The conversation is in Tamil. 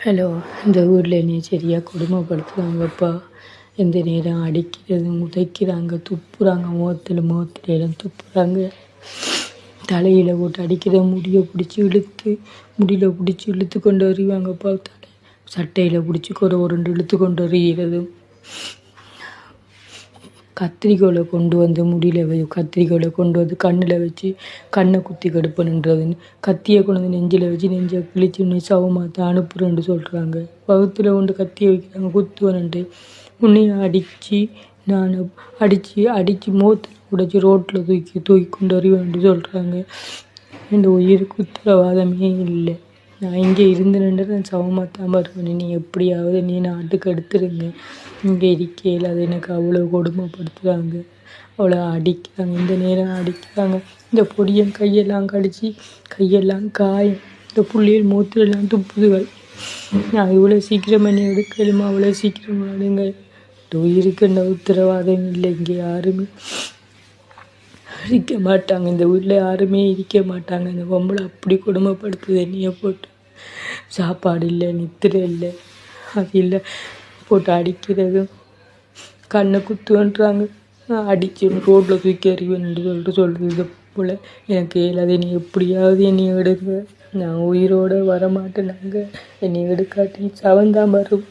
ஹலோ, இந்த ஊரில் என்னைய சரியாக கொடுமைப்படுத்துகிறாங்கப்பா. எந்த நேரம் அடிக்கிறது, உதைக்கிறாங்க, துப்புறாங்க, முகத்தில் துப்புறாங்க. தலையில் போட்டு அடிக்கிற முடியில் பிடிச்சி இழுத்து கொண்டு வருவாங்கப்பா. சட்டையில் பிடிச்சி ஒரு இழுத்து கொண்டு வருகிறது. கத்திரிக்கோலை கொண்டு வந்து கத்திரிக்கோலை கொண்டு வந்து கண்ணில் வச்சு கண்ணை குத்தி கடுப்பணுன்றதுன்னு கத்தியை கொண்டு வந்து நெஞ்சில் வச்சு நெஞ்சை கிழிச்சு உன்னை சவமாத்த அனுப்புறேன்னு சொல்கிறாங்க. வகுத்தில் கொண்டு கத்தியை வைக்கிறாங்க குத்துவன்ட்டு. உன்னையும் அடித்து மூத்தில் உடைச்சி ரோட்டில் தூக்கி கொண்டு வருவேன்ட்டு சொல்கிறாங்க. இந்த உயிருக்கு உத்தரவாதமே இல்லை. நான் இங்கே இருந்தேன்ட்டு நான் சவமாத்தான் வருவேன். நீ எப்படியாவது நீ நாட்டுக்கு எடுத்துருங்க. இங்கே இருக்கையில் அது எனக்கு அவ்வளோ கொடுமைப்படுத்துகிறாங்க. அவ்வளோ அடிக்கிறாங்க. இந்த நேரம் அடிக்கிறாங்க. இந்த பொடியன் கையெல்லாம் கடிச்சு கையெல்லாம் காயம். இந்த புள்ளியல் மூத்திரெல்லாம் துப்புதுகள். நான் இவ்வளோ சீக்கிரம் என்னை எடுக்கலுமா? அவ்வளோ சீக்கிரம் எடுங்க. இந்த உயிருக்கு என்ன உத்தரவாதம் இல்லை. இங்கே யாருமே இருக்க மாட்டாங்க. இந்த ஊரில் யாருமே இருக்க மாட்டாங்க. இந்த பொம்பளை அப்படி கொடுமைப்படுத்துது என்னையை போட்டு. சாப்பாடு இல்லை, நித்திரை இல்லை, அது இல்லை, போட்டு அடிக்கிறதும் கண்ணை குத்துன்றாங்க. அடித்து ரோட்டில் தூக்கி அறிவேன்னு சொல்லுது போல். எனக்கு இல்லாத நீ எப்படியாவது என்னை எடுங்க. நான் உயிரோடு வரமாட்டேன். நாங்கள் என்னை எடுக்காட்டி சவந்தான் வரும்.